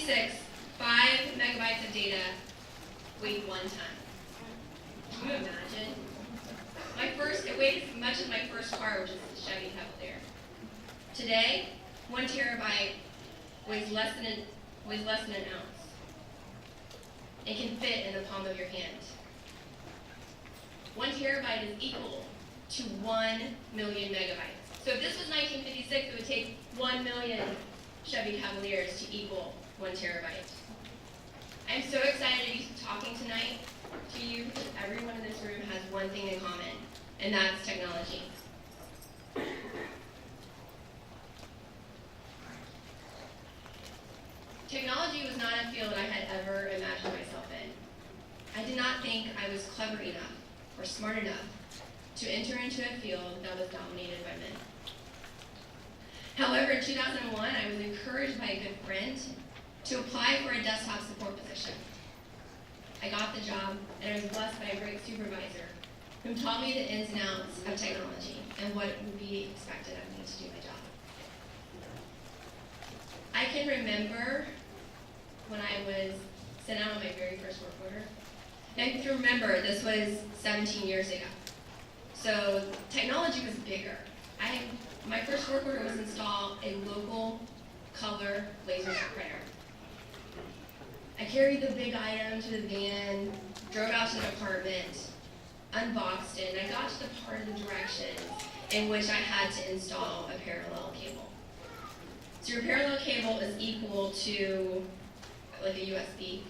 1956, 5 megabytes of data weighed 1 ton. Can you imagine? It weighed as much as my first car, which is a Chevy Cavalier. Today, 1 terabyte weighs less than an ounce. It can fit in the palm of your hand. 1 terabyte is equal to 1 million megabytes. So if this was 1956, it would take 1 million Chevy Cavaliers to equal 1 terabyte. I'm so excited to be talking tonight to you because everyone in this room has one thing in common, and that's technology. Technology was not a field I had ever imagined myself in. I did not think I was clever enough or smart enough to enter into a field that was dominated by men. However, in 2001, I was encouraged by a good friend to apply for a desktop support position. I got the job, and I was blessed by a great supervisor who taught me the ins and outs of technology and what would be expected of me to do my job. I can remember when I was sent out on my very first work order. And I can remember this was 17 years ago. So technology was bigger. My first work order was install a local color laser printer. I carried the big item to the van, drove out to the department, unboxed it, and I got to the part of the directions in which I had to install a parallel cable. So your parallel cable is equal to like a USB.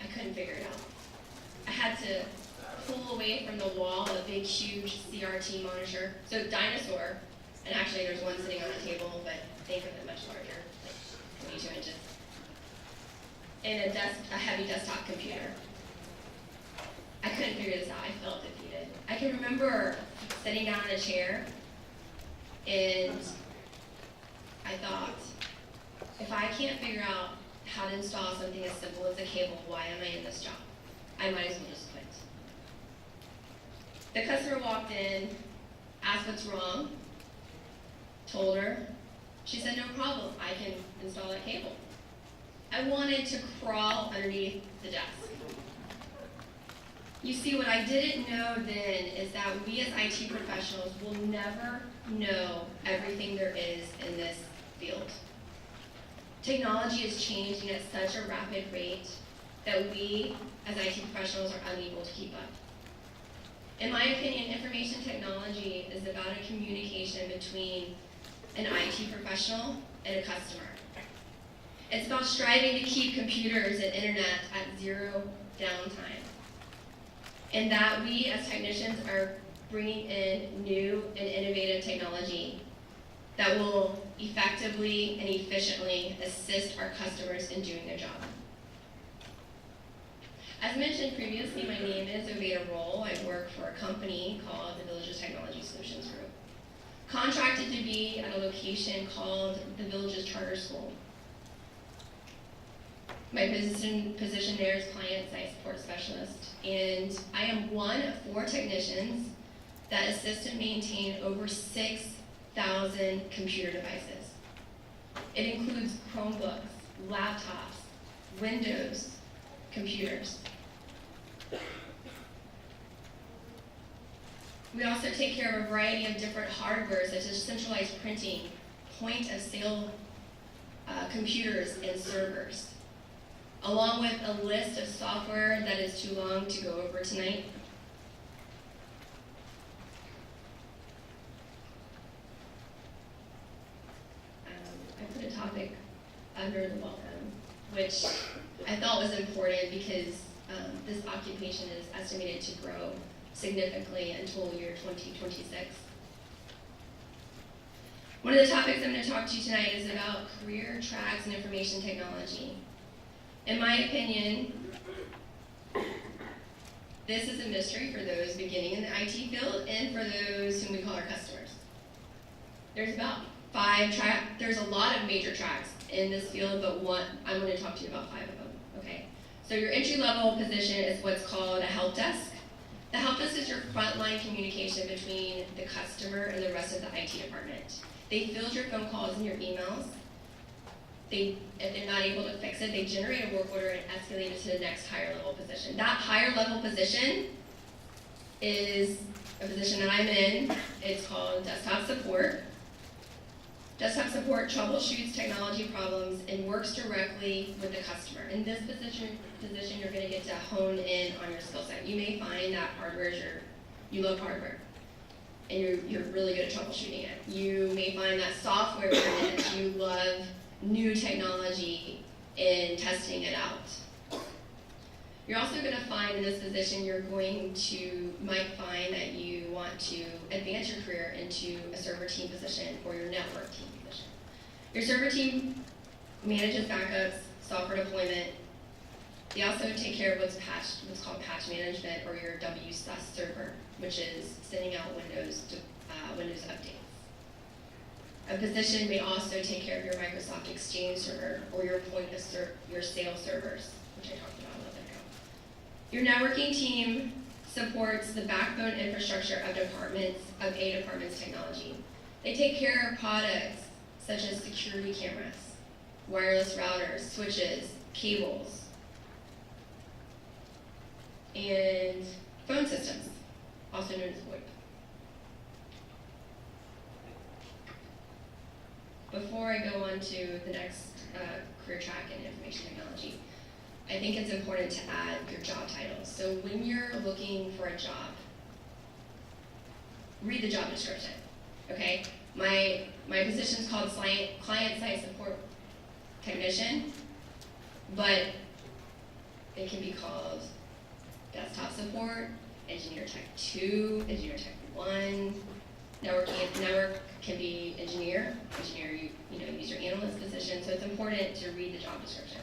I couldn't figure it out. I had to pull away from the wall a big, huge CRT monitor. So dinosaur, and actually there's one sitting on the table, but think of it much larger, like 22 inches. And a heavy desktop computer. I couldn't figure this out. I felt defeated. I can remember sitting down in a chair, and I thought, if I can't figure out how to install something as simple as a cable, why am I in this job? I might as well just quit. The customer walked in, asked what's wrong, told her. She said, no problem, I can install that cable. I wanted to crawl underneath the desk. You see, what I didn't know then is that we as IT professionals will never know everything there is in this field. Technology is changing at such a rapid rate that we as IT professionals are unable to keep up. In my opinion, information technology is about a communication between an IT professional and a customer. It's about striving to keep computers and internet at 0 downtime. And that we as technicians are bringing in new and innovative technology that will effectively and efficiently assist our customers in doing their job. As mentioned previously, my name is Oveda Roll. I work for a company called the Villages Technology Solutions Group, contracted to be at a location called the Villages Charter School. My position there is Client Site Support Specialist, and I am one of 4 technicians that assist and maintain over 6,000 computer devices. It includes Chromebooks, laptops, Windows, computers. We also take care of a variety of different hardware, such as centralized printing, point-of-sale computers, and servers, along with a list of software that is too long to go over tonight. I put a topic under the welcome, which I thought was important because this occupation is estimated to grow significantly until year 2026. One of the topics I'm going to talk to you tonight is about career tracks in information technology. In my opinion, this is a mystery for those beginning in the IT field and for those whom we call our customers. There's about 5 tracks. There's a lot of major tracks in this field, but I'm going to talk to you about 5 of them. Okay. So your entry-level position is what's called a help desk. The help desk is your frontline communication between the customer and the rest of the IT department. They field your phone calls and your emails. if they're not able to fix it, they generate a work order and escalate it to the next higher level position. That higher level position is a position that I'm in. It's called desktop support. Desktop support troubleshoots technology problems and works directly with the customer. In this position you're going to get to hone in on your skill set. You may find that hardware is you love hardware, and you're really good at troubleshooting it. You may find that software that you love new technology and testing it out. You're also going to find in this position you might find that you want to advance your career into a server team position or your network team position. Your server team manages backups, software deployment. They also take care of what's called patch management, or your WSUS server, which is sending out Windows updates. A position may also take care of your Microsoft Exchange server or your your sales servers, which I talked about a little bit ago. Your networking team supports the backbone infrastructure of a department's technology. They take care of products such as security cameras, wireless routers, switches, cables, and phone systems, also known as VoIP. Before I go on to the next career track in information technology, I think it's important to add your job titles. So when you're looking for a job, read the job description, okay? My position is called client-side support technician, but it can be called desktop support, engineer tech 2, engineer tech 1, network can be engineer, use your analyst position, so it's important to read the job description.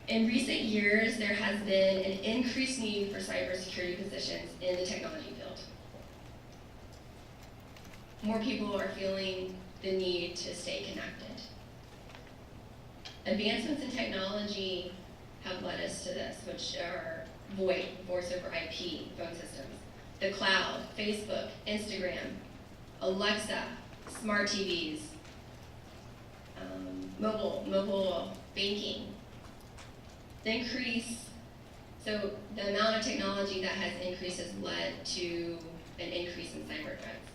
In recent years, there has been an increased need for cybersecurity positions in the technology field. More people are feeling the need to stay connected. Advancements in technology have led us to this, which are VoIP, voice over IP, phone systems, the cloud, Facebook, Instagram, Alexa, smart TVs, mobile banking. The amount of technology that has increased has led to an increase in cyber threats.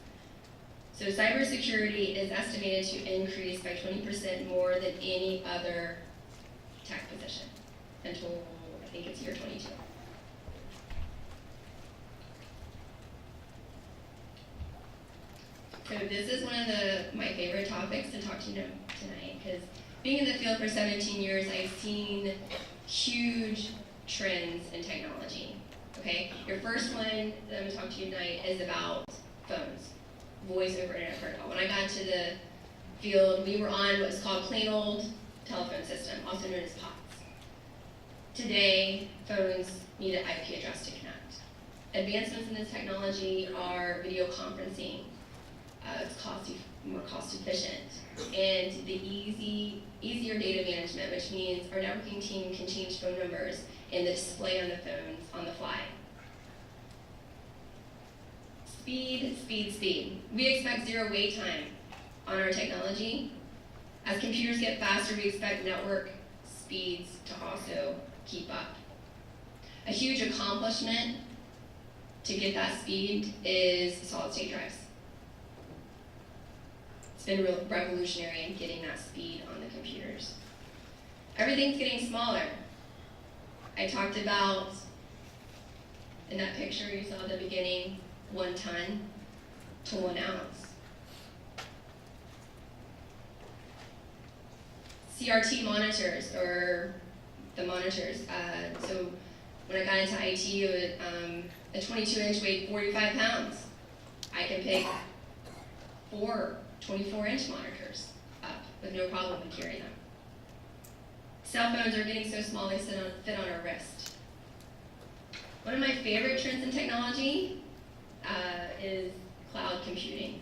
So cybersecurity is estimated to increase by 20% more than any other tech position until, I think it's year 22. So this is one of my favorite topics to talk to you tonight, because being in the field for 17 years, I've seen huge trends in technology, okay? Your first one that I'm going to talk to you tonight is about phones, voice over internet protocol. When I got into the field, we were on what's called plain old telephone system, also known as POTS. Today, phones need an IP address to connect. Advancements in this technology are video conferencing. It's more cost efficient, and the easier data management, which means our networking team can change phone numbers and the display on the phones on the fly. Speed, speed, speed. We expect zero wait time on our technology. As computers get faster, we expect network speeds to also keep up. A huge accomplishment to get that speed is solid-state drives. It's been real revolutionary in getting that speed on the computers. Everything's getting smaller. I talked about, in that picture you saw at the beginning, 1 ton to 1 ounce. CRT monitors, or the monitors. So when I got into IT, a 22-inch weighed 45 pounds. I can pick 4 24-inch monitors up with no problem in carrying them. Cell phones are getting so small they fit on our wrist. One of my favorite trends in technology is cloud computing.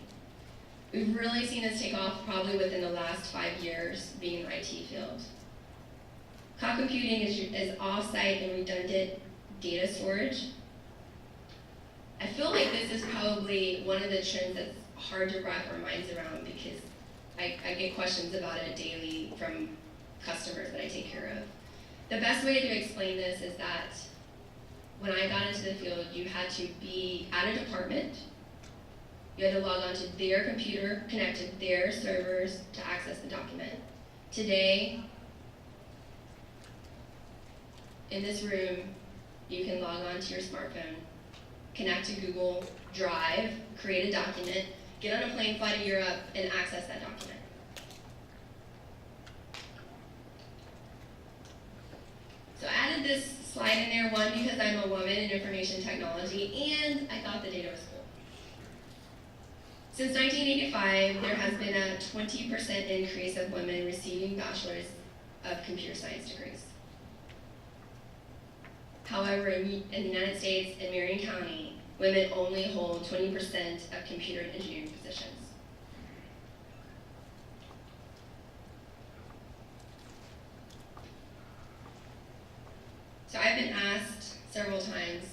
We've really seen this take off probably within the last 5 years being in the IT field. Cloud computing is off-site and redundant data storage. I feel like this is probably one of the trends that's hard to wrap our minds around, because I get questions about it daily from customers that I take care of. The best way to explain this is that when I got into the field, you had to be at a department, you had to log on to their computer, connect to their servers to access the document. Today, in this room, you can log on to your smartphone, connect to Google Drive, create a document, get on a plane, fly to Europe, and access that document. So I added this slide in there, one, because I'm a woman in information technology, and I thought the data was cool. Since 1985, there has been a 20% increase of women receiving bachelor's of computer science degrees. However, in the United States, in Marion County, women only hold 20% of computer and engineering positions. So I've been asked several times,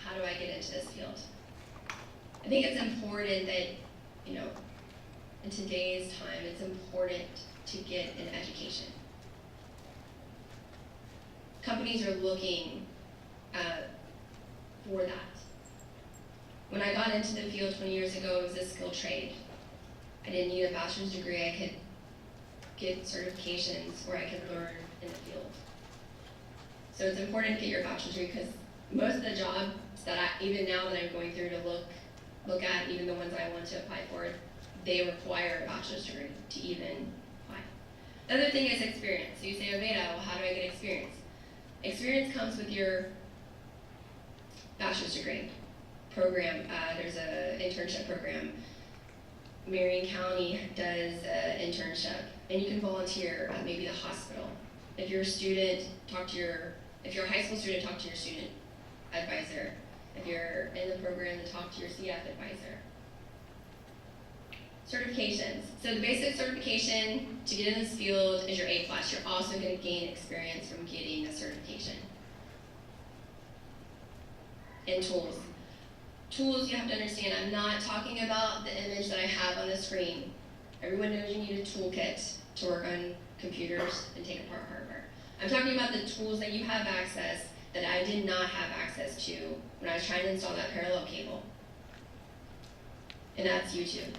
how do I get into this field? I think it's important that, in today's time, it's important to get an education. Companies are looking for that. When I got into the field 20 years ago, it was a skilled trade. I didn't need a bachelor's degree. I could get certifications where I could learn in the field. So it's important to get your bachelor's degree because most of the jobs that even now that I'm going through to look at, even the ones I want to apply for, they require a bachelor's degree to even apply. The other thing is experience. So you say, oh, Veda, well, how do I get experience? Experience comes with your bachelor's degree program. There's an internship program. Marion County does an internship, and you can volunteer at maybe the hospital. If you're a student, if you're a high school student, talk to your student advisor. If you're in the program, then talk to your CF advisor. Certifications. So the basic certification to get in this field is your A+. You're also going to gain experience from getting the certification. And tools. Tools, you have to understand, I'm not talking about the image that I have on the screen. Everyone knows you need a toolkit to work on computers and take apart hardware. I'm talking about the tools that you have access that I did not have access to when I was trying to install that parallel cable. And that's YouTube.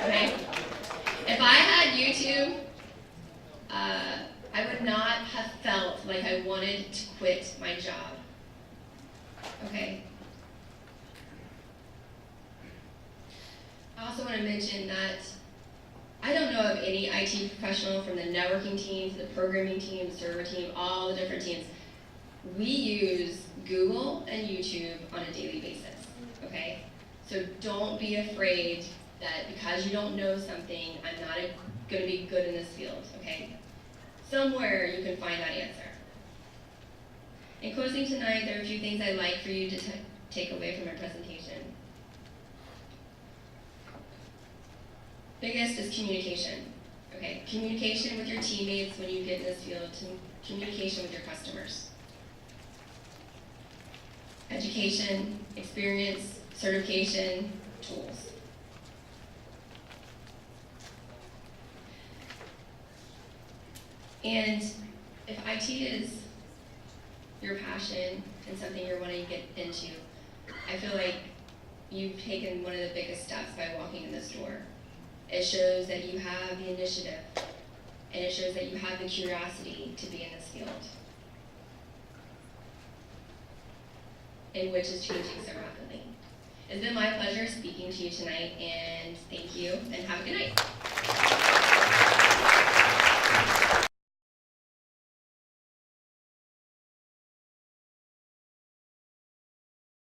Okay? If I had YouTube, I would not have felt like I wanted to quit my job. Okay? I also want to mention that I don't know of any IT professional from the networking team to the programming team, the server team, all the different teams. We use Google and YouTube on a daily basis, okay? So don't be afraid that because you don't know something, I'm not going to be good in this field, okay? Somewhere you can find that answer. In closing tonight, there are a few things I'd like for you to take away from my presentation. Biggest is communication, okay? Communication with your teammates when you get in this field, communication with your customers. Education, experience, certification, tools. And if IT is your passion and something you're wanting to get into, I feel like you've taken one of the biggest steps by walking in this door. It shows that you have the initiative, and it shows that you have the curiosity to be in this field, in which is changing so rapidly. It's been my pleasure speaking to you tonight, and thank you, and have a good night.